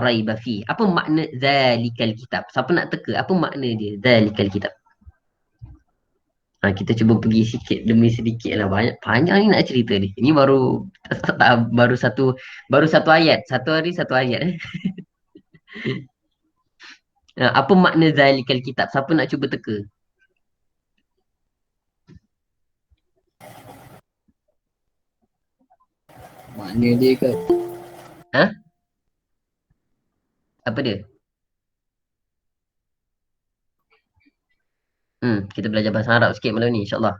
raiba fi. Apa makna zalikal kitab? Siapa nak teka? Apa makna dia zalikal kitab? Kita cuba pergi sikit demi sedikit lah. Banyak panjang ni nak cerita ni. Ini baru satu ayat. Satu hari satu ayat. Apa makna zalikal kitab? Siapa nak cuba teka? Makna dia ke? Ha? Apa dia? Kita belajar bahasa Arab sikit malam ni insya-Allah.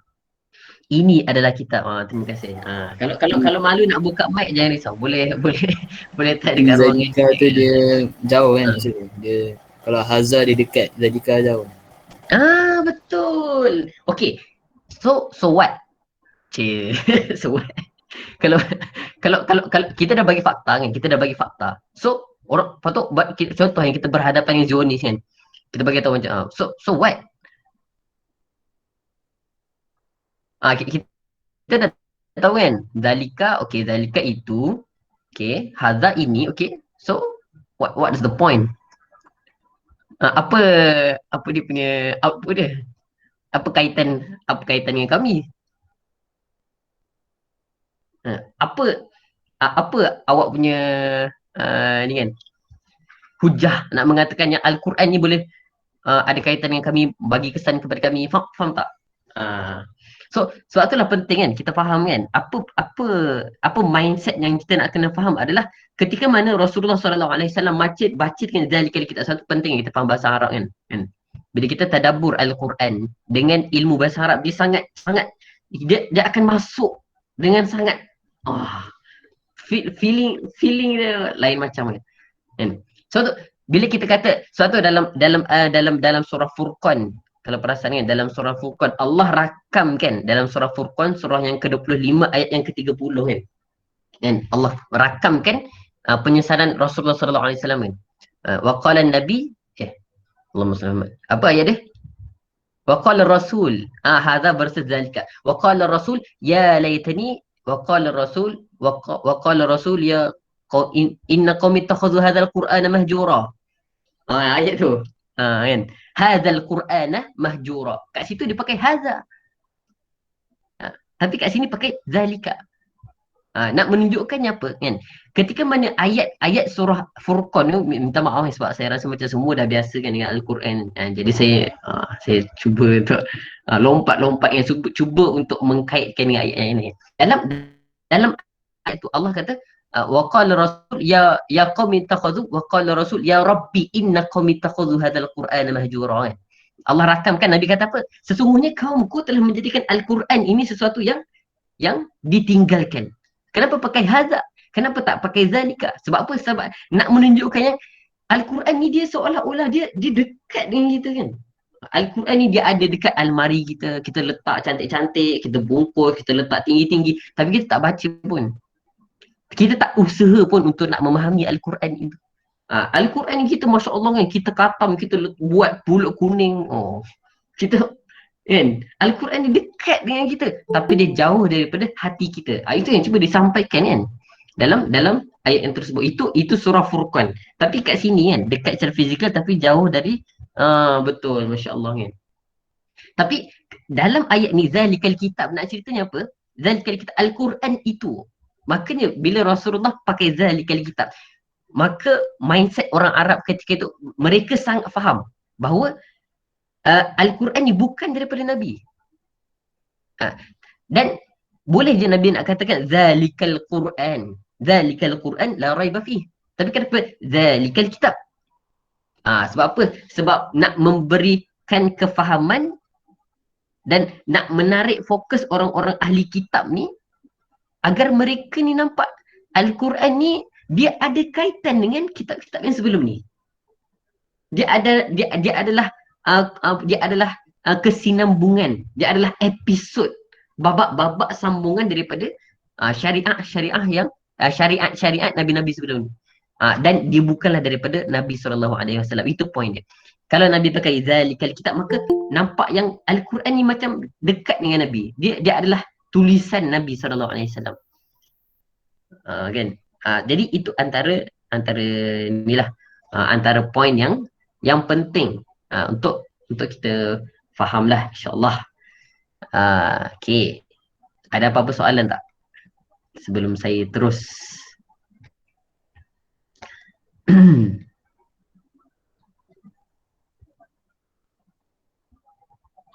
Ini adalah kitab. Terima kasih. Kalau malu nak buka mic jangan risau. Boleh boleh boleh type dekat ruangan Zalika chat tu kan. dia jauh kan Ah, maksudnya. Dia kalau Hazar dia dekat, Zalika jauh. betul. Okay. So what? Cik. So what? Kalau kalau kita dah bagi fakta kan, kita dah bagi fakta. So orang patut buat contoh yang kita berhadapan dengan Zionis kan. Kita bagi tahu macam so what? Kita dah tahu kan. Zalika itu okay, hadza ini okay. So what is the point? Apa apa dia punya output dia? Apa kaitan dengan kami? Apa apa awak punya ni kan hujah nak mengatakan yang Al-Quran ni boleh ada kaitan dengan kami, bagi kesan kepada kami, faham tak? Sebab itulah penting kan kita faham kan apa mindset yang kita nak kena faham adalah ketika mana Rasulullah SAW bacakan zalikal kitab. Satu penting kita faham bahasa Arab kan. Bila kita tadabbur Al-Quran dengan ilmu bahasa Arab, dia sangat sangat dia akan masuk dengan sangat oh, feeling dia lain macam kan. So bila kita kata suatu dalam surah Furqan, kalau perasan kan dalam surah Furqan Allah rakam kan dalam surah Furqan surah yang ke-25 ayat yang ke-30 kan. Allah rakam kan penyesalan Rasulullah sallallahu alaihi wasallam kan. Wa qala nabi Allahumma salli Muhammad. Apa ayat dia? Wa qala rasul hadza versus zalika. Wa qala rasul ya laitani wa qala rasul wa qala rasul ya inna qaumi ittakhadhu hadzal qur'ana mahjura. Ayat tu. Kan. Hadzal qur'ana mahjura. Kat situ dia pakai hadza. Tapi kat sini pakai zalika. Nak menunjukkannya apa kan? Ketika mana ayat-ayat surah Furqan tu, minta maaf sebab saya rasa macam semua dah biasa kan dengan Al-Quran. Jadi saya cuba untuk lompat-lompat yang cuba untuk mengkaitkan dengan ayat-ayat ini. Dalam ayat tu Allah kata wa qala rasul ya qaumi ittakhadhu wa qala rasul ya rabbi inna qaumi ittakhadhu hadzal qur'ana mahjura. Allah rakamkan Nabi kata apa? Sesungguhnya kaumku telah menjadikan Al-Quran ini sesuatu yang ditinggalkan. Kenapa pakai hadza? Kenapa tak pakai zalika? Sebab apa? Sebab nak menunjukkan yang Al-Quran ni dia seolah-olah dia dekat dengan kita kan. Al-Quran ni dia ada dekat almari kita. Kita letak cantik-cantik, kita bungkus, kita letak tinggi-tinggi. Tapi kita tak baca pun. Kita tak usaha pun untuk nak memahami Al-Quran itu. Al-Quran ni kita Masya Allah kan, kita katam, kita buat pulut kuning. Kita kan Al-Quran ni dekat dengan kita tapi dia jauh daripada hati kita. Itu yang cuba disampaikan kan dalam ayat yang tersebut. Itu surah Furqan, tapi kat sini kan dekat secara fizikal tapi jauh dari betul Masya Allah kan. Tapi dalam ayat ni zalikal kitab nak ceritanya apa? Zalikal kitab Al-Quran itu, makanya bila Rasulullah pakai zalikal kitab, maka mindset orang Arab ketika itu mereka sangat faham bahawa Al-Quran ni bukan daripada Nabi. Dan boleh je Nabi nak katakan zalikal Quran. Zalikal Quran la raiba fih. Tapi kenapa zalikal kitab? Sebab apa? Sebab nak memberikan kefahaman dan nak menarik fokus orang-orang ahli kitab ni agar mereka ni nampak Al-Quran ni dia ada kaitan dengan kitab-kitab yang sebelum ni. Dia adalah kesinambungan. Dia adalah episod, babak-babak sambungan daripada syariat-syariat yang syariat-syariat Nabi-Nabi sebelum ni. Dan dia bukanlah daripada Nabi SAW. Itu point dia. Kalau Nabi pakai zalikal kitab, maka nampak yang Al-Quran ni macam dekat dengan Nabi. Dia adalah tulisan Nabi SAW. Kan? Jadi itu antara antara inilah antara poin yang penting untuk kita fahamlah insya-Allah. Okey. Ada apa-apa soalan tak sebelum saya terus?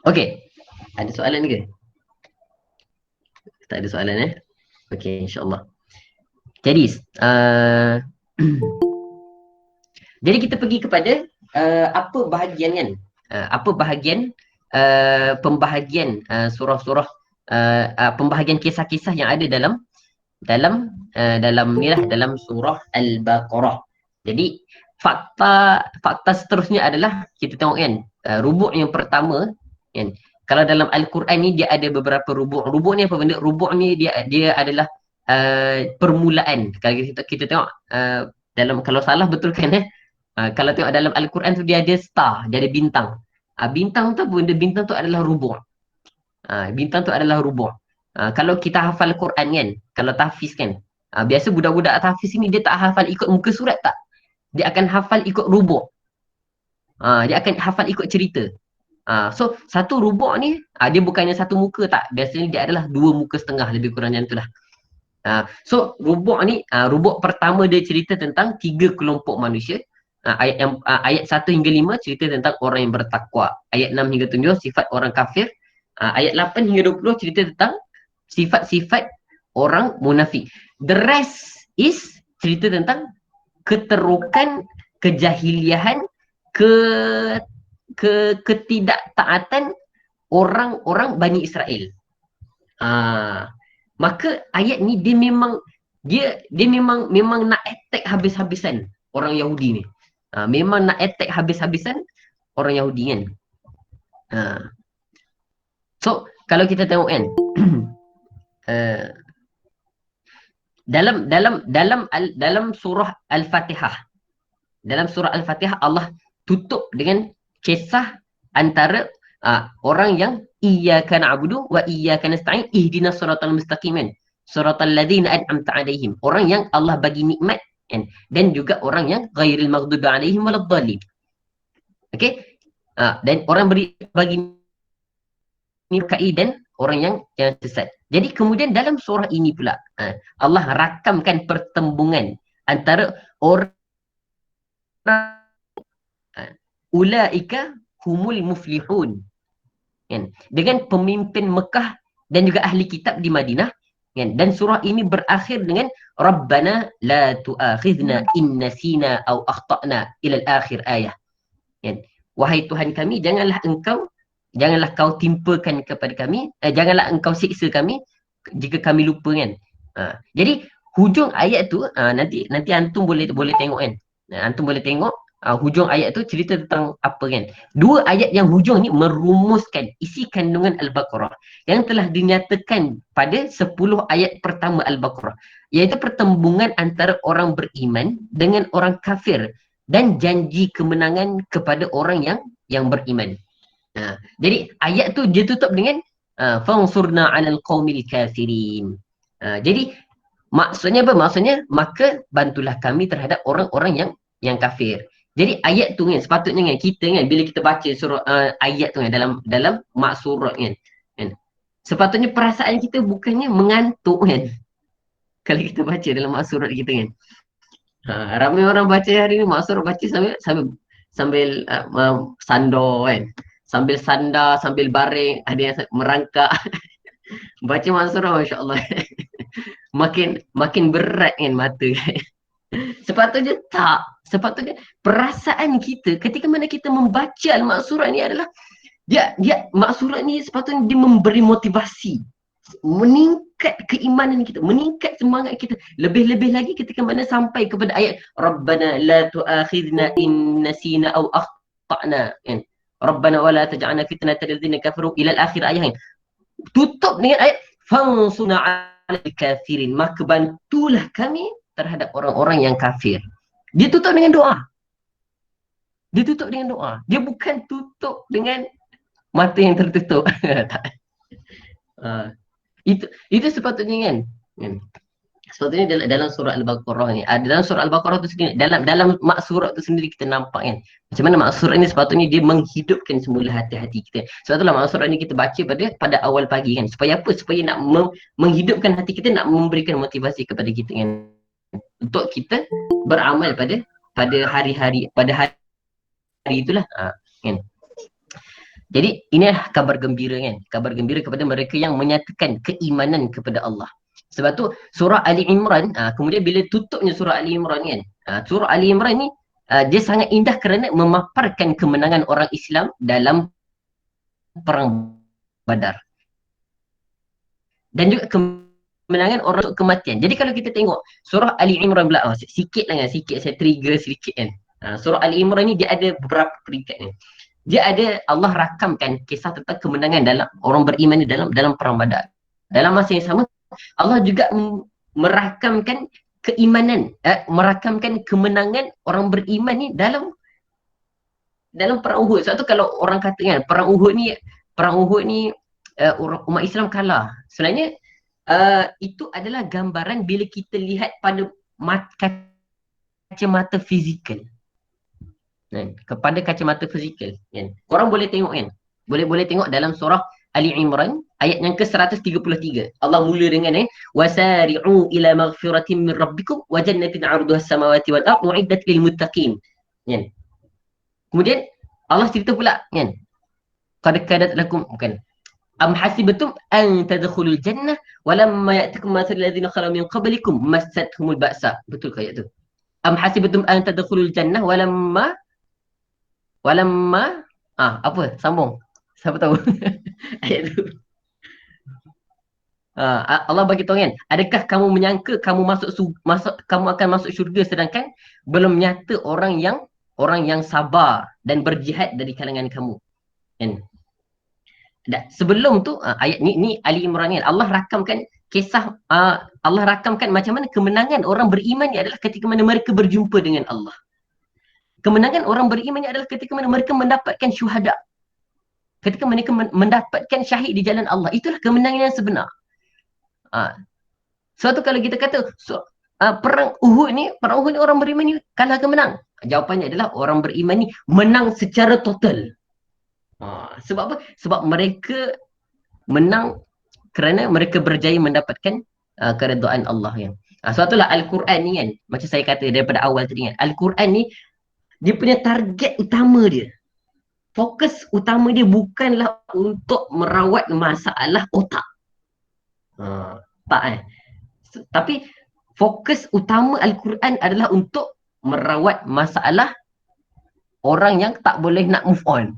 Okey. Ada soalan ke? Tak ada soalan Okey, insya-Allah. Jadi jadi kita pergi kepada apa bahagian kan? Apa bahagian pembahagian surah-surah pembahagian kisah-kisah yang ada dalam ni lah, dalam surah Al-Baqarah. Jadi fakta seterusnya adalah kita tengok kan, rubuk yang pertama kan, kalau dalam Al-Quran ni dia ada beberapa rubuk. Rubuk ni apa benda? Rubuk ni dia adalah permulaan. Kalau kita tengok dalam, kalau salah betulkan kalau tengok dalam Al-Quran tu dia ada star, dia ada bintang. Bintang tu apa benda? Bintang tu adalah rubuk. Bintang tu adalah rubuk. Kalau kita hafal Quran kan, kalau tahfiz kan, biasa budak-budak tahfiz ni dia tak hafal ikut muka surat tak. Dia akan hafal ikut rubuk. Dia akan hafal ikut cerita. So satu rubuk ni dia bukannya satu muka tak. Biasanya dia adalah 2,5 muka lebih kurang macam tu lah. So rubuk ni, rubuk pertama dia cerita tentang 3 kelompok manusia. Ayat 1 hingga 5 cerita tentang orang yang bertakwa. Ayat 6 hingga 7 sifat orang kafir. Ayat 8 hingga 20 cerita tentang sifat-sifat orang munafik. The rest is cerita tentang keterukan, kejahiliahan, ketidaktaatan orang-orang Bani Israel. Maka ayat ni dia memang nak attack habis-habisan orang Yahudi ni. Memang nak attack habis-habisan orang Yahudi kan. So kalau kita tengok kan, dalam surah Al-Fatihah, Allah tutup dengan kisah antara orang yang iyyaka na'budu wa iyyaka nasta'in ihdinas siratal mustaqim kan, siratal ladzina an'amta 'alaihim, orang yang Allah bagi nikmat kan, dan juga orang yang ghairil maghdubi 'alaihim waladdallin. Okey, dan orang bagi nikmat dan orang yang sesat. Jadi kemudian dalam surah ini pula Allah rakamkan pertembungan antara orang ulaika humul muflihun kan, dengan pemimpin Mekah dan juga ahli kitab di Madinah kan. Dan surah ini berakhir dengan Rabbana la tu'akhidna in nasina aw akhtana ila al-akhir ayah kan. Wahai Tuhan kami, janganlah kau timpakan kepada kami, janganlah engkau siksa kami jika kami lupa kan. Jadi hujung ayat tu nanti antum boleh tengok kan. Antum boleh tengok hujung ayat tu cerita tentang apa kan. Dua ayat yang hujung ni merumuskan isi kandungan Al-Baqarah yang telah dinyatakan pada 10 ayat pertama Al-Baqarah, iaitu pertembungan antara orang beriman dengan orang kafir dan janji kemenangan kepada orang yang beriman. Jadi ayat tu dia tutup dengan fansurna 'alal qaumil kafirin. Jadi maksudnya apa? Maksudnya maka bantulah kami terhadap orang-orang yang kafir. Jadi ayat tu kan sepatutnya kan kita kan bila kita baca surah ayat tu kan dalam mak surat kan, sepatutnya perasaan kita bukannya mengantuk kan. Kalau kita baca dalam mak surat kita kan. Ramai orang baca hari ni mak surat baca sambil sandar kan. Sambil sandar, sambil baring, ada yang merangkak. Baca mak surah masya-Allah. makin berat kan mata. Sepatutnya perasaan kita ketika mana kita membaca al-maksurat ni adalah dia maksurat ni sepatutnya dia memberi motivasi, meningkat keimanan kita, meningkat semangat kita. Lebih-lebih lagi ketika mana sampai kepada ayat Rabbana la tu'akhidna in nasina aw akhtana kan. Rabbana wala taj'alna fitnatan lil ladzina kafaru ila al-akhir ayat kan. Tutup dengan ayat fansuna 'alal kafirin, maka bantulah kami terhadap orang-orang yang kafir. Dia tutup dengan doa. Dia bukan tutup dengan mata yang tertutup. Itu sepatutnya kan. Sebetulnya dalam surah Al-Baqarah ni, dalam surah Al-Baqarah tu sendiri, dalam mak surat tu sendiri kita nampak kan, macam mana mak surat ni sepatutnya dia menghidupkan semula hati-hati kita. Sebab itulah mak surat ni kita baca pada awal pagi kan. Supaya apa? Supaya nak menghidupkan hati kita, nak memberikan motivasi kepada kita kan. Untuk kita beramal pada hari-hari, pada hari itulah. Kan. Jadi inilah kabar gembira kan. Kabar gembira kepada mereka yang menyatakan keimanan kepada Allah. Sebab tu surah Ali Imran, kemudian bila tutupnya surah Ali Imran kan, surah Ali Imran ni dia sangat indah kerana memaparkan kemenangan orang Islam dalam perang Badar. Dan juga kemenangan orang untuk kematian. Jadi kalau kita tengok surah Ali Imran pula, sikit lah kan, sikit saya trigger sedikit kan. Surah Ali Imran ni dia ada beberapa peringkat ni. Dia ada, Allah rakamkan kisah tentang kemenangan dalam orang beriman ni dalam perang Badar. Dalam masa yang sama Allah juga merakamkan keimanan, merakamkan kemenangan orang beriman ni dalam perang Uhud. Sebab tu kalau orang kata kan perang Uhud ni umat Islam kalah. Sebenarnya itu adalah gambaran bila kita lihat pada kacamata fizikal. Kepada kacamata fizikal kan. Korang boleh tengok kan. Boleh tengok dalam surah Ali Imran ayat yang ke-133. Allah mula dengan wasari'u ila maghfiratin min rabbikum wa jannatin 'arduha as-samawati wal ardh u'iddat lil muttaqin. Kan. Kemudian Allah cerita pula kan. Qad kadat lakum bukan. Am hasibatum an tadkhulul jannah walamma ya'tikum mathalul ladzina khalu min qablikum massathumul ba'sa. Betul ke ayat tu? Am hasibatum an tadkhulul jannah walamma apa? Sambung. Siapa tahu? Ayat tu. Allah bagi tahu kan, adakah kamu menyangka kamu kamu akan masuk syurga sedangkan belum nyata orang yang sabar dan berjihad dari kalangan kamu. Kan? Sebelum tu ayat ni Ali Imran kan, Allah rakamkan kisah, Allah rakamkan macam mana kemenangan orang beriman ni adalah ketika mana mereka berjumpa dengan Allah. Kemenangan orang beriman ni adalah ketika mana mereka mendapatkan syuhada. Ketika mereka mendapatkan syahid di jalan Allah. Itulah kemenangan yang sebenar. Suatu kalau kita kata perang Uhud ni orang beriman ni kalah ke menang? Jawapannya adalah orang beriman ni menang secara total. Sebab apa? Sebab mereka menang kerana mereka berjaya mendapatkan keredaan Allah kan. Sebab itulah Al-Quran ni kan, macam saya kata daripada awal tadi kan, Al-Quran ni dia punya target utama dia, fokus utama dia bukanlah untuk merawat masalah otak. Tapi fokus utama Al-Quran adalah untuk merawat masalah orang yang tak boleh nak move on.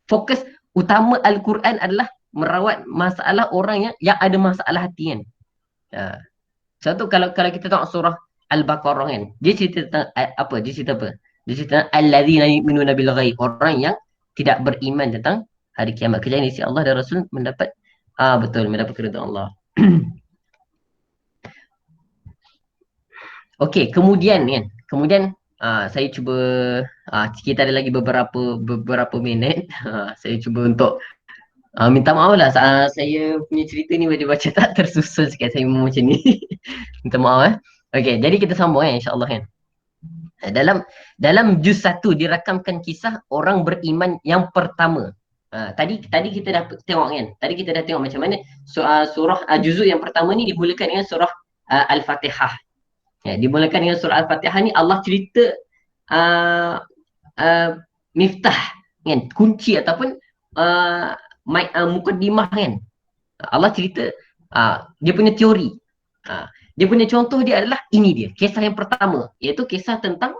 Fokus utama Al-Quran adalah merawat masalah orang yang ada masalah hati kan. Satu kalau kita tengok surah Al-Baqarah kan, dia cerita tentang apa? Dia cerita tentang allazina yu'minuna bil ghaib, orang yang tidak beriman tentang hari kiamat. Kejadian isi Allah dan Rasul mendapat mendapat keridhaan Allah. Okey, kemudian saya cuba kita ada lagi beberapa minit. Saya cuba untuk minta maaf lah, saya punya cerita ni baca tak tersusun sikit, saya memang macam ni. Minta maaf Okey, jadi kita sambung insya-Allah kan. Dalam juz 1 dirakamkan kisah orang beriman yang pertama. Tadi kita dah tengok kan. Tadi kita dah tengok macam mana surah juzuk yang pertama ni dimulakan dengan surah Al-Fatihah. Dimulakan dengan surah Al-Fatihah ni Allah cerita miftah kan, kunci ataupun mukaddimah kan. Allah cerita dia punya teori. Dia punya contoh dia adalah ini dia, kisah yang pertama, iaitu kisah tentang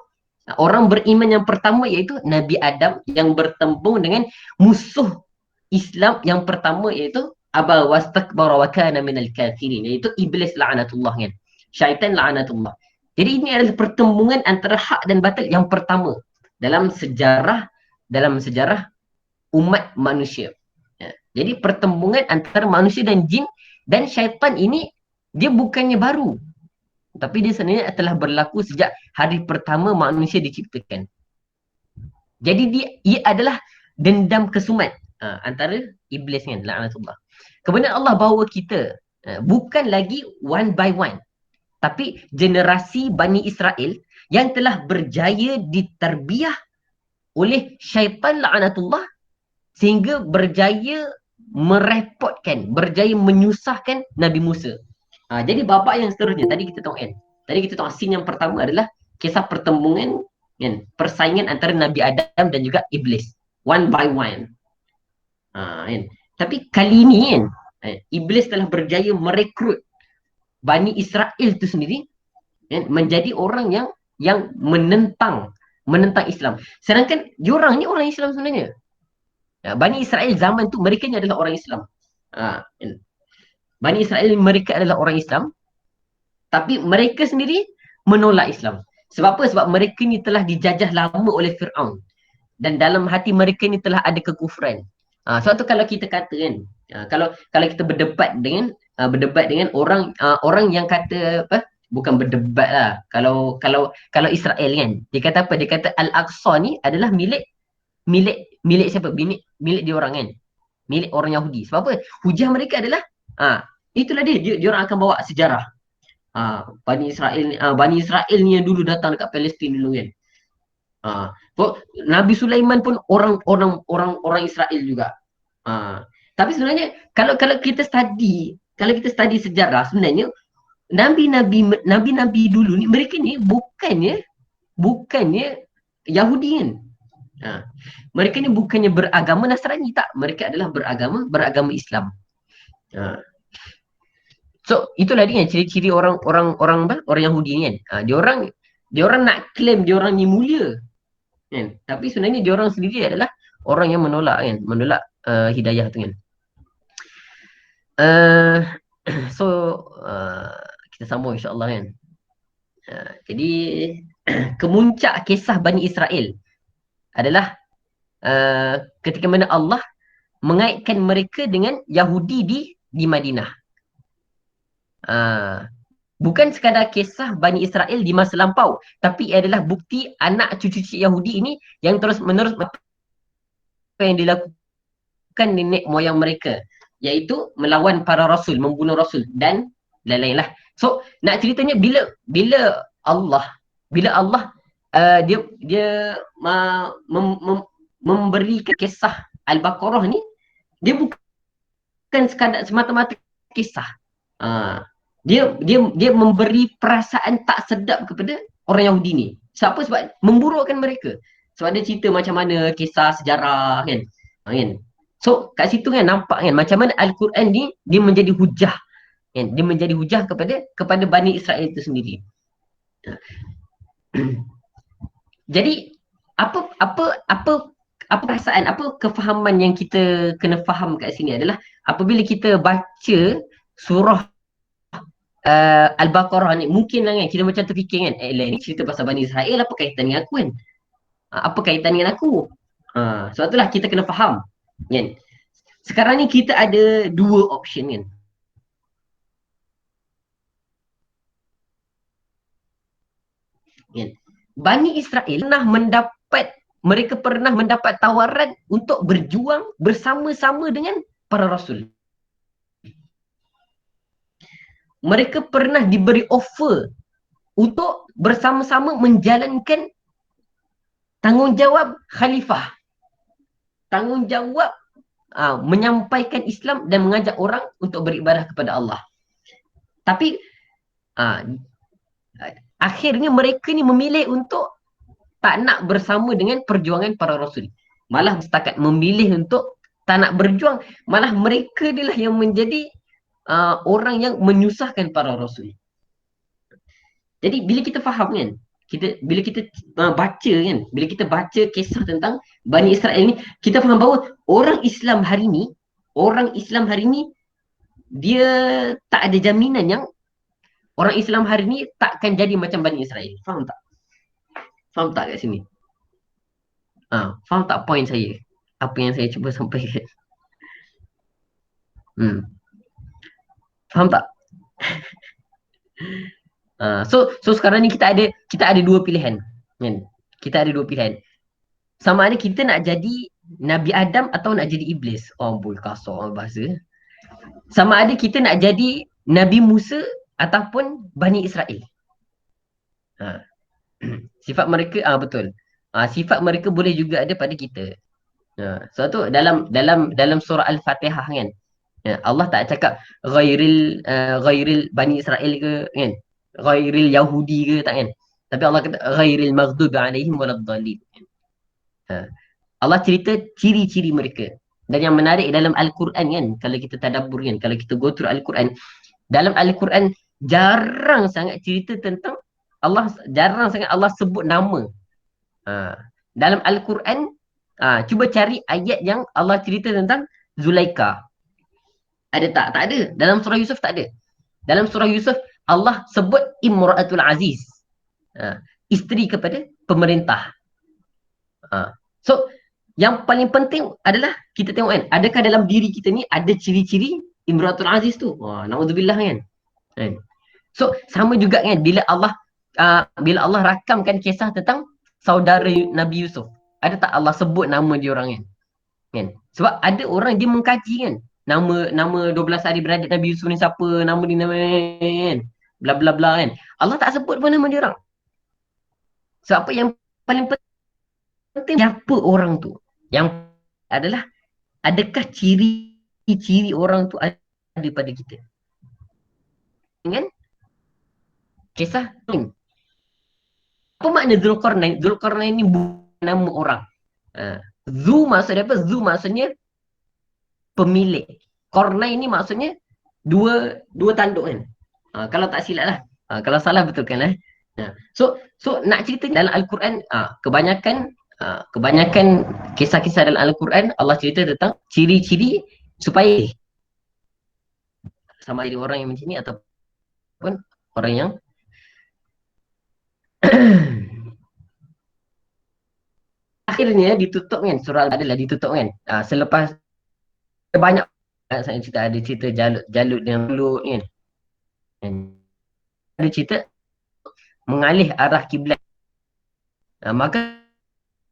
orang beriman yang pertama, iaitu Nabi Adam yang bertembung dengan musuh Islam yang pertama, iaitu aba wastakbara wa kana minal kafirin, iaitu iblis la'natullah kan, syaitan la'natullah. Jadi ini adalah pertembungan antara hak dan batil yang pertama dalam sejarah umat manusia. Jadi pertembungan antara manusia dan jin dan syaitan ini dia bukannya baru, tapi dia sebenarnya telah berlaku sejak hari pertama manusia diciptakan. Jadi ia adalah dendam kesumat antara iblis kan, laknatullah. Kemudian Allah bawa kita Bukan lagi one by one, tapi generasi Bani Israel yang telah berjaya diterbiah oleh syaitan la'anatullah sehingga berjaya merepotkan, berjaya menyusahkan Nabi Musa. Jadi babak yang seterusnya, tadi kita tahu kan. Tadi kita tahu scene yang pertama adalah kisah pertemuan kan, persaingan antara Nabi Adam dan juga iblis. One by one. Kan. Tapi kali ini kan, iblis telah berjaya merekrut Bani Israel itu sendiri kan, menjadi orang yang menentang Islam. Sedangkan diorang ni orang Islam sebenarnya. Bani Israel zaman tu mereka ni adalah orang Islam. Kan. Bani Israel mereka adalah orang Islam, tapi mereka sendiri menolak Islam. Sebab apa? Sebab mereka ni telah dijajah lama oleh Fir'aun. Dan dalam hati mereka ni telah ada kekufuran. Sebab tu kalau kita kata kan, kalau kita berdebat dengan orang yang kata apa? Bukan berdebat lah. Kalau Israel kan, dia kata apa? Dia kata Al-Aqsa ni adalah milik siapa? Milik dia orang kan. Milik orang Yahudi. Sebab apa? Hujah mereka adalah itulah dia orang akan bawa sejarah. Bani Israel ni yang dulu datang dekat Palestin dulu kan. Nabi Sulaiman pun orang Israel juga. Tapi sebenarnya kalau kita study sejarah sebenarnya nabi-nabi dulu ni mereka ni bukannya Yahudi kan. Mereka ni bukannya beragama Nasrani, tak, mereka adalah beragama Islam. So itulah dia ciri-ciri orang Yahudi ni kan. Dia orang nak claim dia orang ni mulia kan, tapi sebenarnya dia orang sendiri adalah orang yang menolak hidayah tu kan. So kita sambung insya-Allah kan. Jadi kemuncak kisah Bani Israel adalah ketika mana Allah mengaitkan mereka dengan Yahudi di Madinah. Bukan sekadar kisah Bani Israel di masa lampau, tapi adalah bukti anak cucu Yahudi ini yang terus-menerus apa yang dilakukan nenek moyang mereka, iaitu melawan para rasul, membunuh rasul dan lain-lain lah. So nak ceritanya bila Allah dia memberikan kisah Al-Baqarah ni, dia bukan sekadar semata-mata kisah. Dia memberi perasaan tak sedap kepada orang Yahudi ni. Sebab memburukkan mereka. Sebab dia cerita macam mana kisah sejarah kan. So kat situ kan nampak kan macam mana Al-Quran ni dia menjadi hujah kan. Dia menjadi hujah kepada Bani Israel itu sendiri. Jadi apa perasaan, apa kefahaman yang kita kena faham kat sini adalah apabila kita baca surah Al-Baqarah ni, mungkin lah kan kita macam terfikir kan, ni cerita pasal Bani Israel, apa kaitan dengan aku kan? Apa kaitan dengan aku? Sebab itulah kita kena faham kan. Sekarang ni kita ada dua option kan. Bani Israel mereka pernah mendapat tawaran untuk berjuang bersama-sama dengan para rasul. Mereka pernah diberi offer untuk bersama-sama menjalankan tanggungjawab khalifah. Tanggungjawab menyampaikan Islam dan mengajak orang untuk beribadah kepada Allah. Tapi akhirnya mereka ni memilih untuk tak nak bersama dengan perjuangan para rasul. Malah setakat memilih untuk tak nak berjuang, malah mereka inilah yang menjadi orang yang menyusahkan para rasul. Jadi bila kita faham kan, bila kita baca kan, bila kita baca kisah tentang Bani Israel ni, kita faham bahawa orang Islam hari ni dia tak ada jaminan yang orang Islam hari ni takkan jadi macam Bani Israel. Faham tak? Faham tak kat sini? Faham tak point saya? Apa yang saya cuba sampaikan? Faham tak? So sekarang ni kita ada dua pilihan kan? Kita ada dua pilihan. Sama ada kita nak jadi Nabi Adam atau nak jadi iblis. Boleh kasar bahasa. Sama ada kita nak jadi Nabi Musa ataupun Bani Israel. Ha. Sifat mereka, betul. Sifat mereka boleh juga ada pada kita. So tu dalam surah Al-Fatihah kan. Allah tak cakap ghairil Bani Israel ke kan. Ghairil Yahudi ke tak kan. Tapi Allah kata ghairil maghdubi alaihim waladdallin. Ha. Allah cerita ciri-ciri mereka. Dan yang menarik dalam Al-Quran kan, kalau kita tadabbur kan, kalau kita go through Al-Quran, dalam Al-Quran jarang sangat cerita tentang Allah, jarang sangat Allah sebut nama. Ha. Dalam Al-Quran, cuba cari ayat yang Allah cerita tentang Zulaika. Ada tak? Tak ada. Dalam surah Yusuf tak ada. Dalam surah Yusuf, Allah sebut Imra'atul Aziz. Isteri kepada pemerintah. So, yang paling penting adalah kita tengok kan, adakah dalam diri kita ni ada ciri-ciri Imratul Aziz tu? Wah, na'udzubillah kan. So, sama juga kan bila Allah rakamkan kisah tentang saudara Nabi Yusuf. Ada tak Allah sebut nama dia orang kan? Sebab ada orang dia mengkaji kan. Nama 12 hari beradik Nabi Yusuf ni siapa, nama dia nama kan. Bla bla bla kan. Allah tak sebut pun nama dia orang. So, apa yang paling penting siapa orang tu? Yang adalah adakah ciri-ciri orang tu ada pada kita? Kan? Kisah ni. Apa makna Zulkarnain? Zulkarnain ni bukan nama orang. Zu maksudnya apa? Zu maksudnya pemilik. Kornain ni maksudnya dua tanduk kan. Kalau tak silap lah. Kalau salah betulkan lah. So nak cerita dalam Al-Quran, kebanyakan kisah-kisah dalam Al-Quran Allah cerita tentang ciri-ciri supaya sama ada orang yang macam ni ataupun orang yang akhirnya ditutup kan, surah adalah ditutup kan. Selepas banyak saya cerita, ada cerita Jalut yang Lut kan. Ada cerita mengalih arah kiblat. Maka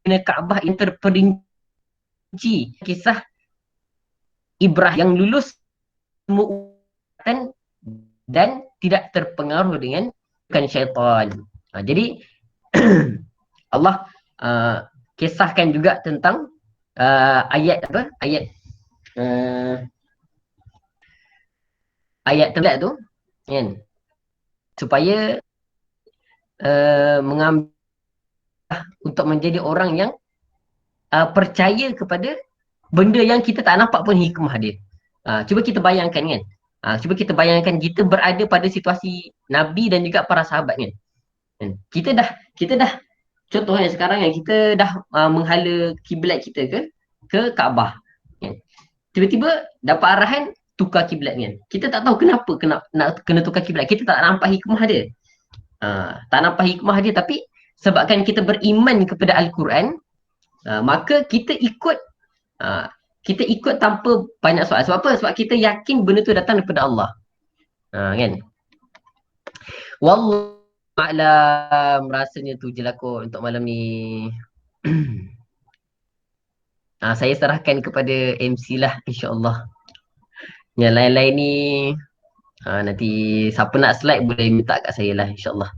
Kaabah yang terperinci kisah Ibrahim yang lulus semua ujian dan tidak terpengaruh dengan syaitan. Jadi Allah kisahkan juga tentang ayat apa? Ayat terlihat tu kan, supaya mengambil untuk menjadi orang yang percaya kepada benda yang kita tak nampak pun hikmah dia. Cuba kita bayangkan kan. Cuba kita bayangkan kita berada pada situasi Nabi dan juga para sahabat kan. Kita dah contohnya sekarang kan, kita dah menghala kiblat kita ke Kaabah. Kan? Tiba-tiba dapat arahan tukar kiblat kan. Kita tak tahu kenapa kena tukar kiblat. Kita tak nampak hikmah dia. Tak nampak hikmah dia, tapi sebabkan kita beriman kepada Al-Quran, maka kita ikut tanpa banyak soal. Sebab apa? Sebab kita yakin benda tu datang daripada Allah. Kan? Wallahu a'lam, rasanya tu je lah kot untuk malam ni. Saya serahkan kepada MC lah, insyaAllah. Yang lain-lain ni nanti siapa nak slide boleh minta kat saya lah, insyaAllah.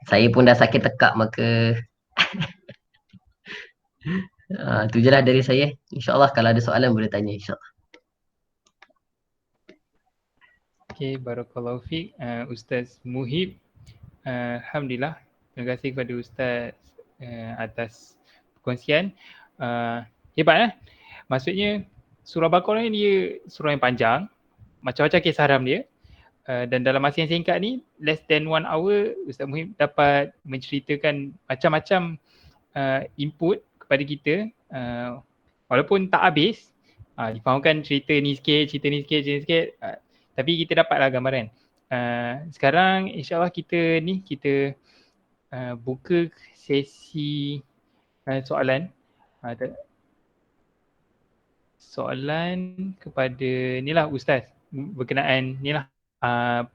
Saya pun dah sakit tekak, maka tu je lah dari saya. InsyaAllah kalau ada soalan boleh tanya, insyaAllah. Okay, Barakallahu Fiq, Ustaz Muhib. Alhamdulillah, terima kasih kepada Ustaz atas perkongsian. Hebat lah. Maksudnya surah Baqarah ni dia surah yang panjang, macam-macam kisah haram dia. Dan dalam masa yang singkat ni, less than 1 hour, Ustaz Muhib dapat menceritakan macam-macam input kepada kita. Walaupun tak habis, difahamkan cerita ni sikit, tapi kita dapatlah gambaran. Sekarang insyaAllah kita buka sesi soalan. Soalan kepada ni lah Ustaz, berkenaan ni lah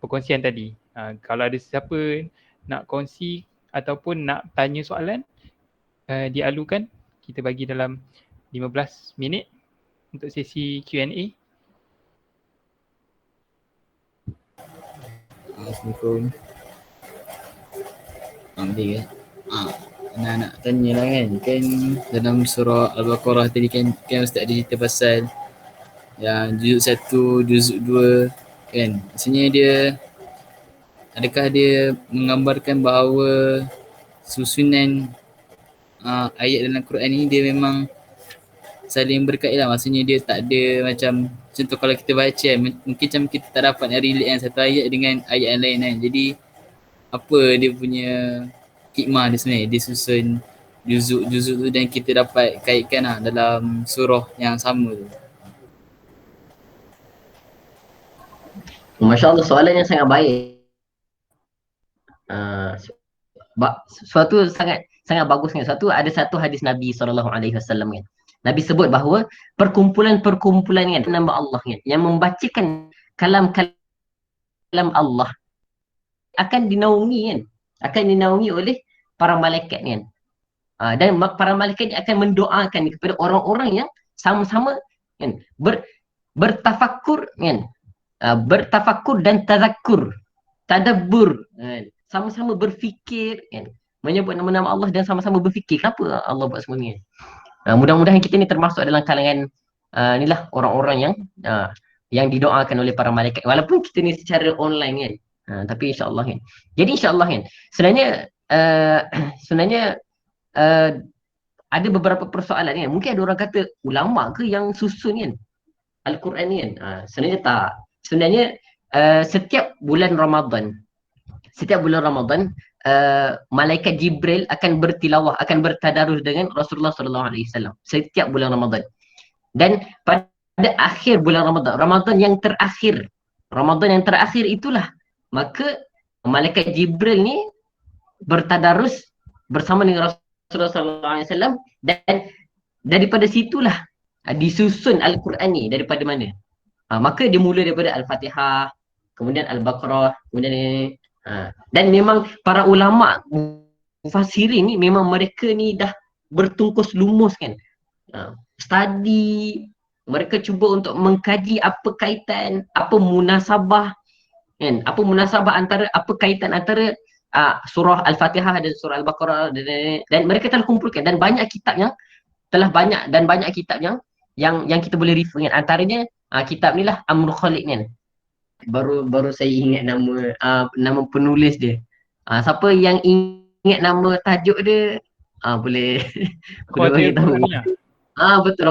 perkongsian tadi. Kalau ada siapa nak kongsi ataupun nak tanya soalan, dialukan. Kita bagi dalam 15 minit untuk sesi Q&A. Assalamualaikum. Boleh ke? Nak tanya lah kan. Kan dalam surah Al-Baqarah tadi kan Ustaz ada cerita pasal yang juzuk 1, juzuk 2 kan. Maksudnya dia, adakah dia menggambarkan bahawa susunan ayat dalam Quran ni dia memang saling berkait lah. Maksudnya dia tak ada macam, contoh kalau kita baca mungkin macam kita tak dapat nak relate kan satu ayat dengan ayat yang lain kan. Jadi apa dia punya hikmah dia sebenarnya, dia susun juzuk-juzuk tu dan kita dapat kaitkan lah dalam surah yang sama tu. Masya Allah, soalan yang sangat baik. Suatu sangat sangat bagus kan. Ada satu hadis Nabi SAW kan. Nabi sebut bahawa perkumpulan-perkumpulan kan nama Allah kan yang membacakan kalam-kalam Allah akan dinaungi kan. Akan dinaungi oleh para malaikat kan. Dan para malaikat ni akan mendoakan kepada orang-orang yang sama-sama kan bertafakur kan. Bertafakur dan tadabbur kan. Sama-sama berfikir kan, menyebut nama-nama Allah dan sama-sama berfikir kenapa Allah buat semua ni. Mudah-mudahan kita ni termasuk dalam kalangan inilah orang-orang yang didoakan oleh para malaikat walaupun kita ni secara online kan. Tapi insya-Allah kan. Jadi insya-Allah kan. Sebenarnya ada beberapa persoalan kan. Mungkin ada orang kata ulama ke yang susun kan Al-Quran ni kan. Sebenarnya tak. Sebenarnya setiap bulan Ramadan malaikat Jibril akan bertilawah, akan bertadarus dengan Rasulullah SAW setiap bulan Ramadan. Dan pada akhir bulan Ramadan yang terakhir itulah maka malaikat Jibril ni bertadarus bersama dengan Rasulullah SAW dan daripada situlah disusun Al-Quran ni daripada mana. Maka dia mula daripada Al-Fatihah, kemudian Al-Baqarah, kemudian ini. Dan memang para ulama mufassirin ni memang mereka ni dah bertungkus lumus kan. Study, mereka cuba untuk mengkaji apa kaitan, apa munasabah kan, apa munasabah antara, apa kaitan antara surah Al-Fatihah dan surah Al-Baqarah dan mereka telah kumpulkan dan banyak kitab yang yang kita boleh refer kan. Antaranya kitab ni lah Amrul Khalid kan. Baru saya ingat nama penulis dia. Siapa yang ingat nama tajuk dia boleh boleh bagi Khawatir tahu. Quran ni lah. Betul,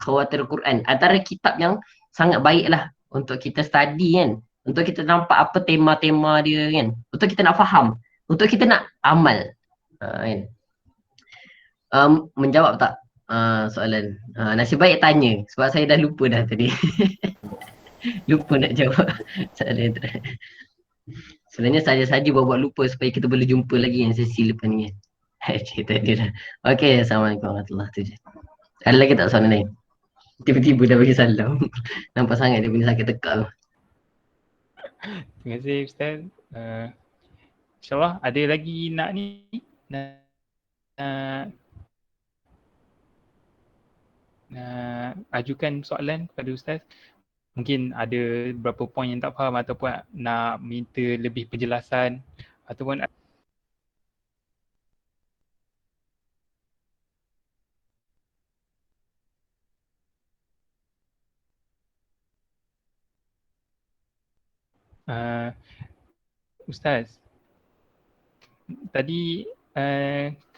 Khawatir Quran. Antara kitab yang sangat baiklah untuk kita study kan. Untuk kita nampak apa tema-tema dia kan. Untuk kita nak faham, untuk kita nak amal. Kan. Menjawab tak soalan? Nasib baik tanya sebab saya dah lupa dah tadi. Lupa nak jawab soalan tu. Sebenarnya saja-saja buat lupa supaya kita boleh jumpa lagi yang sesi lepas ni kan. Cerita dia dah. Okey, Assalamualaikum warahmatullahi wabarakatuh. Ada lagi tak soalan lain? Tiba-tiba dah bagi salam. Nampak sangat dia punya sakit tekak tu. Terima kasih Ustaz. InsyaAllah ada lagi nak ajukan soalan kepada Ustaz. Mungkin ada beberapa poin yang tak faham ataupun nak minta lebih penjelasan ataupun Ustaz, tadi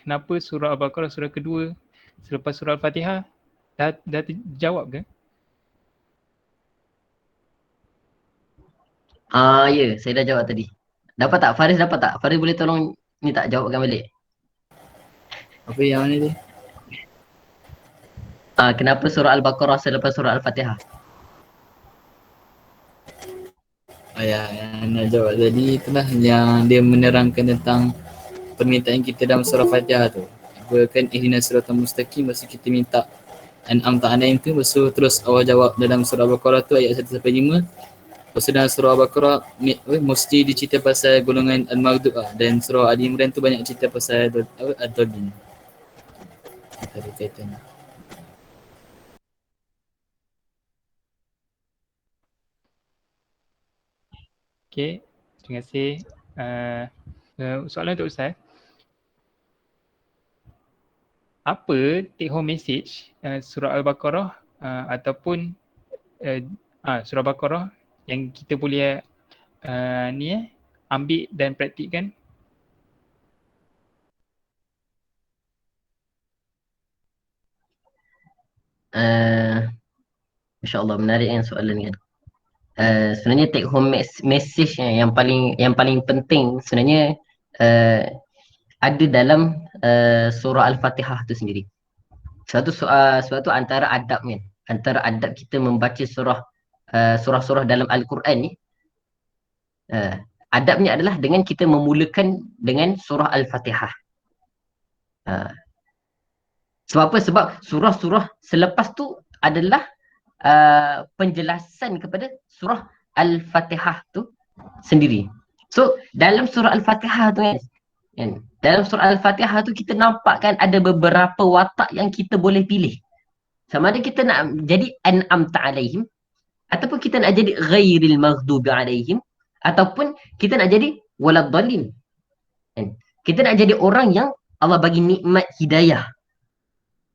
kenapa surah Al-Baqarah surah kedua selepas surah Al-Fatihah dah terjawab ke? Ya, saya dah jawab tadi. Dapat tak? Faris dapat tak? Faris boleh tolong ni tak jawabkan balik? Apa yang mana tu? Kenapa surah Al-Baqarah selepas surah Al-Fatihah? Ya, yang nak jawab tadi itulah yang dia menerangkan tentang permintaan kita dalam surah Fatihah tu. Apa kan ihdinas siratal mustaqim, masa kita minta An'am ta'alaihim tu, lepas tu terus awal jawab dalam surah Al-Baqarah tu ayat 1 sampai 5. Lepas tu dalam surah Al-Baqarah mesti dicerita pasal golongan Al-Maghdub dan surah Ali Imran tu banyak cerita pasal Ad-Dallin. Ada kaitan. Okey, terima kasih. Soalan untuk Ustaz. Apa take home message surah Al-Baqarah ataupun surah Al-Baqarah yang kita boleh ambil dan praktikkan? Masya Allah, menarik kan soalan kan. Sebenarnya take home message yang paling penting sebenarnya ada dalam surah Al-Fatihah tu sendiri. Suatu antara adab kan, antara adab kita membaca surah-surah dalam Al-Quran ni, adabnya adalah dengan kita memulakan dengan surah Al-Fatihah. Sebab apa? Sebab surah-surah selepas tu adalah penjelasan kepada surah Al-Fatihah tu sendiri. So, dalam surah Al-Fatihah tu kan, dalam surah Al-Fatihah tu kita nampak kan ada beberapa watak yang kita boleh pilih. Sama ada kita nak jadi an'amta alaihim, ataupun kita nak jadi ghairil maghdubi alaihim, ataupun kita nak jadi waladdallin. Kan? Kita nak jadi orang yang Allah bagi nikmat hidayah.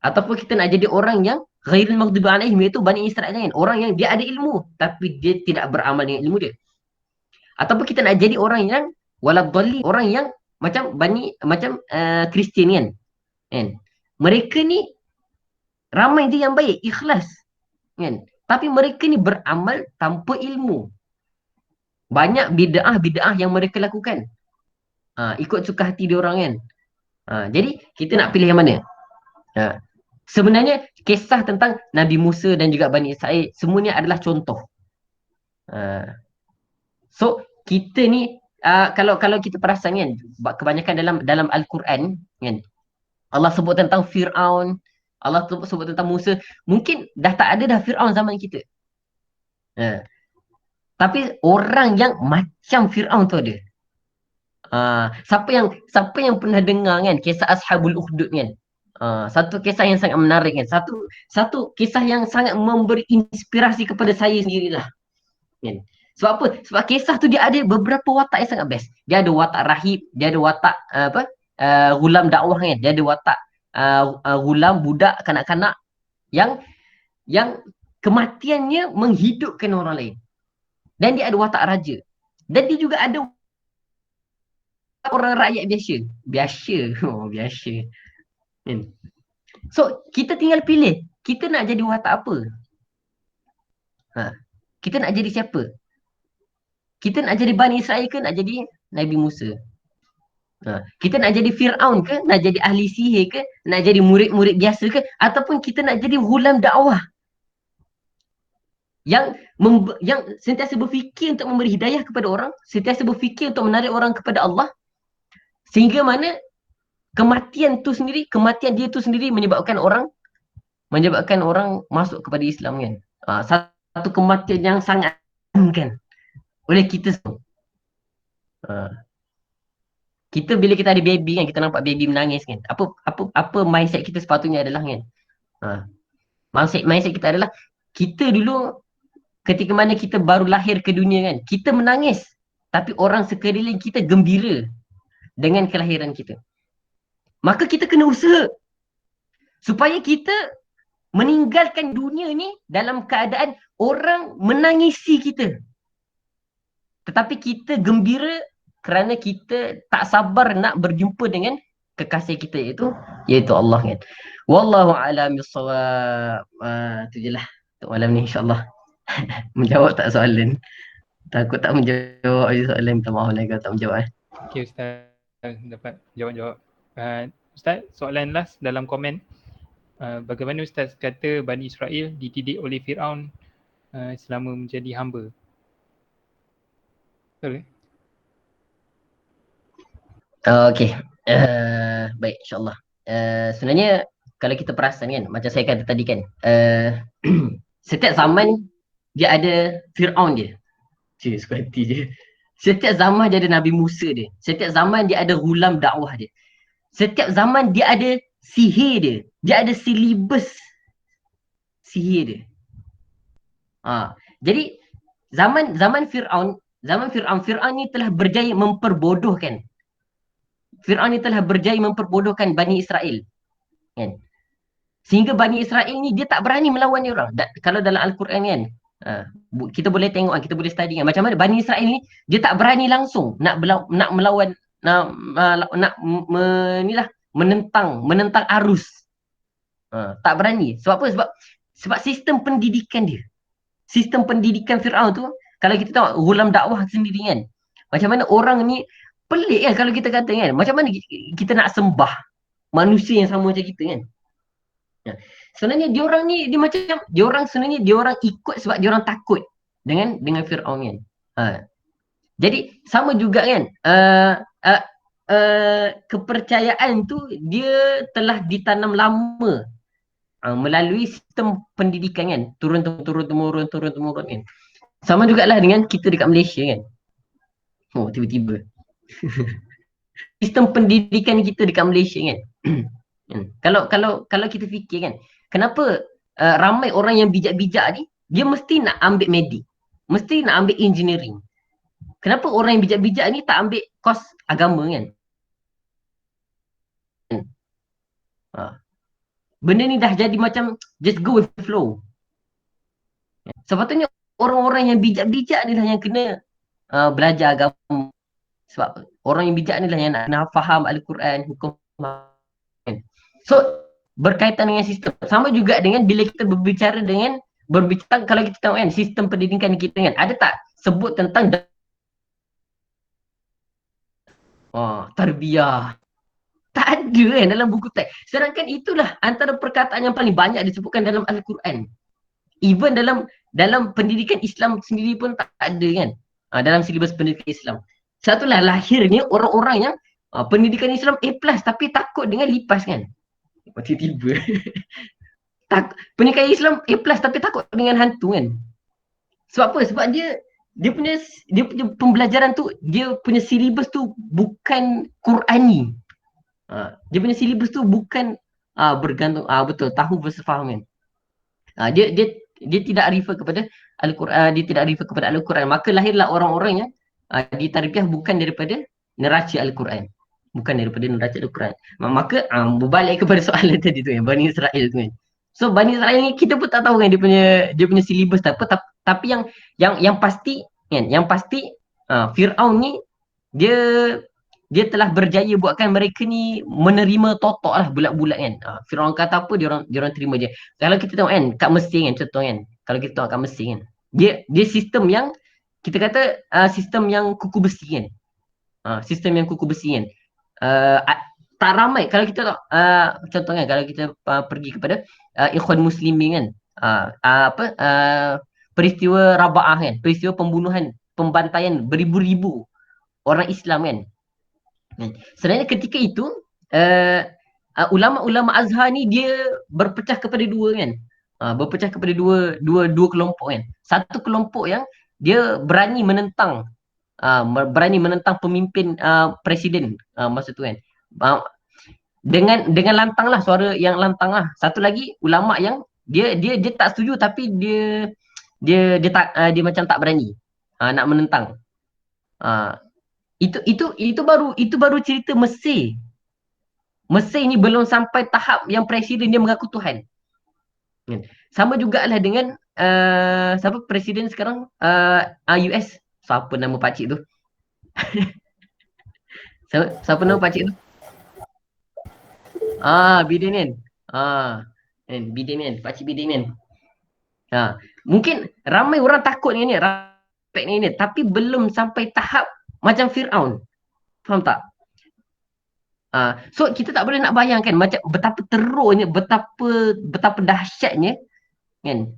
Ataupun kita nak jadi orang yang ghairil maghdubi alaihim, iaitu Bani Israel kan, orang yang dia ada ilmu tapi dia tidak beramal dengan ilmu dia. Ataupun kita nak jadi orang yang waladdallin, orang yang macam Kristian kan. Mereka ni ramai dia yang baik, ikhlas kan. Tapi mereka ni beramal tanpa ilmu. Banyak bid'ah yang mereka lakukan. Ikut suka hati dia orang kan. Jadi kita nak pilih yang mana? Sebenarnya kisah tentang Nabi Musa dan juga Bani Israel semuanya adalah contoh. So kita ni kalau kita perasan kan, kebanyakan dalam Al-Quran kan, Allah sebut tentang Fir'aun, Allah sebut tentang Musa. Mungkin dah tak ada dah Fir'aun zaman kita. Tapi orang yang macam Fir'aun tu ada. Siapa yang pernah dengar kan kisah Ashabul Ukhdud kan? Satu kisah yang sangat menarik kan. Satu kisah yang sangat memberi inspirasi kepada saya sendirilah. Kan? Sebab apa? Sebab kisah tu dia ada beberapa watak yang sangat best. Dia ada watak rahib, dia ada watak gulam dakwah kan. Dia ada watak gulam budak kanak-kanak yang kematiannya menghidupkan orang lain. Dan dia ada watak raja. Dan dia juga ada orang rakyat biasa. Biasa. So, kita tinggal pilih. Kita nak jadi watak apa? Kita nak jadi siapa? Kita nak jadi Bani Israel ke nak jadi Nabi Musa? Kita nak jadi Fir'aun ke? Nak jadi ahli sihir ke? Nak jadi murid-murid biasa ke? Ataupun kita nak jadi ghulam dakwah? Yang sentiasa berfikir untuk memberi hidayah kepada orang, sentiasa berfikir untuk menarik orang kepada Allah, sehingga mana kematian dia tu sendiri menyebabkan orang masuk kepada Islam kan. Satu kematian yang sangat kan oleh kita semua. Kita bila kita ada baby kan, kita nampak baby menangis kan. Apa mindset kita sepatutnya adalah kan. Mindset kita adalah kita dulu ketika mana kita baru lahir ke dunia kan, kita menangis tapi orang sekeliling kita gembira dengan kelahiran kita. Maka kita kena usaha supaya kita meninggalkan dunia ni dalam keadaan orang menangisi kita, tetapi kita gembira kerana kita tak sabar nak berjumpa dengan kekasih kita iaitu Allah kan. Wallahu a'lam bissawab. Tu jelah untuk malam ni insya-Allah. Menjawab tak soalan? Takut tak menjawab soalan, minta maaf lah kalau tak menjawab. Okey Ustaz, dapat jawab. Ustaz, soalan last dalam komen. Bagaimana Ustaz kata Bani Israel dididik oleh Fir'aun selama menjadi hamba? Betul ke? Okey. Baik, insya-Allah. Sebenarnya kalau kita perasan kan, macam saya kata tadi kan, setiap zaman dia ada Fir'aun dia. Suka hati je. Setiap zaman dia ada Nabi Musa dia. Setiap zaman dia ada ghulam dakwah dia. Setiap zaman dia ada sihir dia. Dia ada silibus sihir dia. Jadi zaman Fir'aun Zaman Fir'aun. Fir'aun ni telah berjaya memperbodohkan. Fir'aun ni telah berjaya memperbodohkan Bani Israel. Kan? Sehingga Bani Israel ni dia tak berani melawan dia orang. Kalau dalam Al-Quran kan, kita boleh tengok, kita boleh study kan. Macam mana Bani Israel ni, dia tak berani langsung nak melawan, inilah, menentang arus. Tak berani. Sebab apa? Sebab sistem pendidikan dia. Sistem pendidikan Fir'aun tu, kalau kita tengok Ghulam Dakwah sendiri kan, macam mana orang ni, pelik kan kalau kita kata kan, macam mana kita nak sembah manusia yang sama macam kita kan. Sebenarnya dia orang ni, dia orang ikut sebab dia orang takut dengan Firaun kan. Jadi sama juga kan, kepercayaan tu dia telah ditanam lama melalui sistem pendidikan kan, turun temurun kan. Sama jugalah dengan kita dekat Malaysia kan. Oh, tiba-tiba sistem pendidikan kita dekat Malaysia kan. Kalau kita fikir kan, kenapa ramai orang yang bijak-bijak ni dia mesti nak ambil medik, mesti nak ambil engineering. Kenapa orang yang bijak-bijak ni tak ambil kos agama kan? Benda ni dah jadi macam just go with the flow. Sepatutnya orang-orang yang bijak-bijak ni lah yang kena belajar agama. Sebab orang yang bijak ni lah yang nak faham Al-Quran, hukum. So berkaitan dengan sistem. Sama juga dengan bila kita berbicara kalau kita tahu kan sistem pendidikan kita kan, ada tak sebut tentang tarbiyah? Tak ada kan dalam buku teks. Sedangkan itulah antara perkataan yang paling banyak disebutkan dalam Al-Quran. Even dalam pendidikan Islam sendiri pun tak ada kan. Dalam silibus pendidikan Islam. Satulah lahirnya orang-orang yang pendidikan Islam A+ tapi takut dengan lipas kan. Tiba-tiba. Pendidikan Islam A+ tapi takut dengan hantu kan. Sebab apa? Sebab dia punya pembelajaran tu, dia punya silibus tu bukan Qurani. Dia punya silibus tu bukan bergantung, betul, tahu versus faham kan. Dia tidak refer kepada Al-Quran, dia tidak refer kepada Al-Quran. Maka lahirlah orang-orang yang ditarbiyah bukan daripada neraca Al-Quran. Bukan daripada neraca Al-Quran. Maka berbalik kepada soalan tadi tu kan, Bani Israel tu kan. So Bani Israel ni kita pun tak tahu kan dia punya silibus apa, tapi yang pasti kan, yang pasti Firaun ni dia telah berjaya buatkan mereka ni menerima totok lah bulat-bulat kan. Firaun kata apa, dia orang terima je. Kalau kita tengok kan kat Mesir kan, contoh kan, kalau kita tengok kat Mesir kan, dia sistem yang kita kata sistem yang kuku besi kan. Sistem yang kuku besi kan. Tak ramai kalau kita contoh kan, kalau kita pergi kepada Ikhwan Muslimin kan, peristiwa Raba'ah kan, peristiwa pembunuhan, pembantaian beribu-ribu orang Islam kan. Sebenarnya ketika itu ulama-ulama Azhar ni dia berpecah kepada dua kan. Berpecah kepada dua kelompok kan. Satu kelompok yang dia berani menentang pemimpin presiden masa tu kan. Dengan lantang lah, suara yang lantang lah. Satu lagi ulama yang dia tak setuju tapi dia macam tak berani nak menentang. Itu baru cerita Mesir. Mesir ni belum sampai tahap yang presiden dia mengaku Tuhan. Sama jugalah dengan siapa presiden sekarang US. Siapa nama pakcik tu? Siapa nama pakcik tu? Biden kan. Biden kan, pakcik Biden kan. Mungkin ramai orang takut dengan ni, tapi belum sampai tahap macam Firaun. Faham tak? So kita tak boleh nak bayangkan macam betapa teruknya, betapa dahsyatnya kan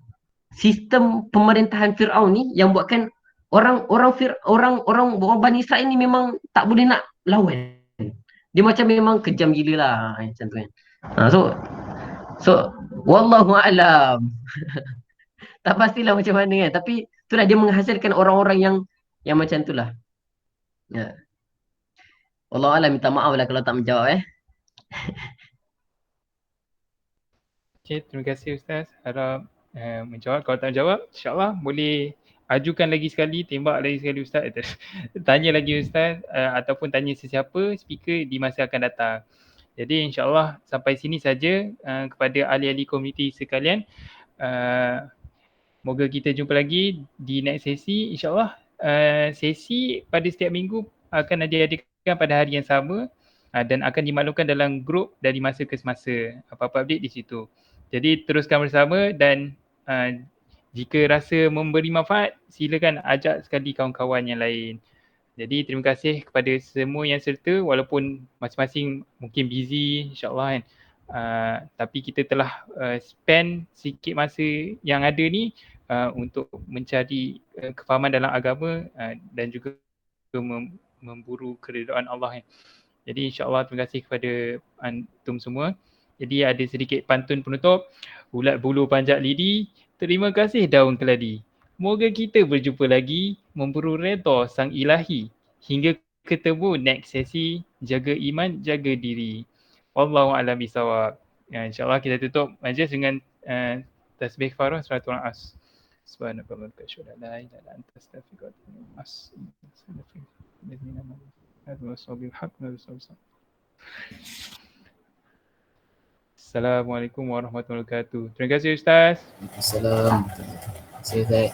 sistem pemerintahan Firaun ni yang buatkan orang Bani Israel ni memang tak boleh nak lawan. Dia macam memang kejam gila lah macam tu kan. So wallahu a'lam. Tak pastilah macam mana kan, tapi itulah dia menghasilkan orang-orang yang macam itulah. Ya. Wallahu a'lam, minta maaf lah kalau tak menjawab Okay, terima kasih Ustaz. Harap menjawab. Kalau tak menjawab, insyaAllah boleh ajukan lagi sekali, tembak lagi sekali Ustaz, tanya lagi Ustaz ataupun tanya sesiapa speaker di masa akan datang. Jadi insyaAllah sampai sini saja kepada ahli-ahli komuniti sekalian. Moga kita jumpa lagi di next sesi. InsyaAllah sesi pada setiap minggu akan diadakan pada hari yang sama dan akan dimaklumkan dalam grup dari masa ke semasa. Apa-apa update di situ. Jadi teruskan bersama dan jika rasa memberi manfaat, silakan ajak sekali kawan-kawan yang lain. Jadi terima kasih kepada semua yang serta walaupun masing-masing mungkin busy insyaAllah kan. Tapi kita telah spend sikit masa yang ada ni untuk mencari kefahaman dalam agama dan juga memburu keridaan Allah kan. Jadi insyaAllah terima kasih kepada antum semua. Jadi ada sedikit pantun penutup. Ulat bulu panjat lidi, terima kasih daun keladi. Moga kita berjumpa lagi memburu redha sang ilahi. Hingga ketemu next sesi, jaga iman, jaga diri. Wallahu a'lam bisawab. InsyaAllah kita tutup majlis dengan tasbih kafarah suratul as. Subhanallah wa bihamdihi la ilaha illa anta astaghfiruka wa atubu ilaik. Assalamualaikum warahmatullahi wabarakatuh. Terima kasih Ustaz. Assalamualaikum. Terima kasih.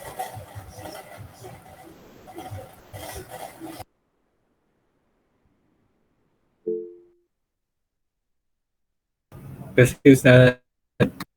Terima kasih Ustaz.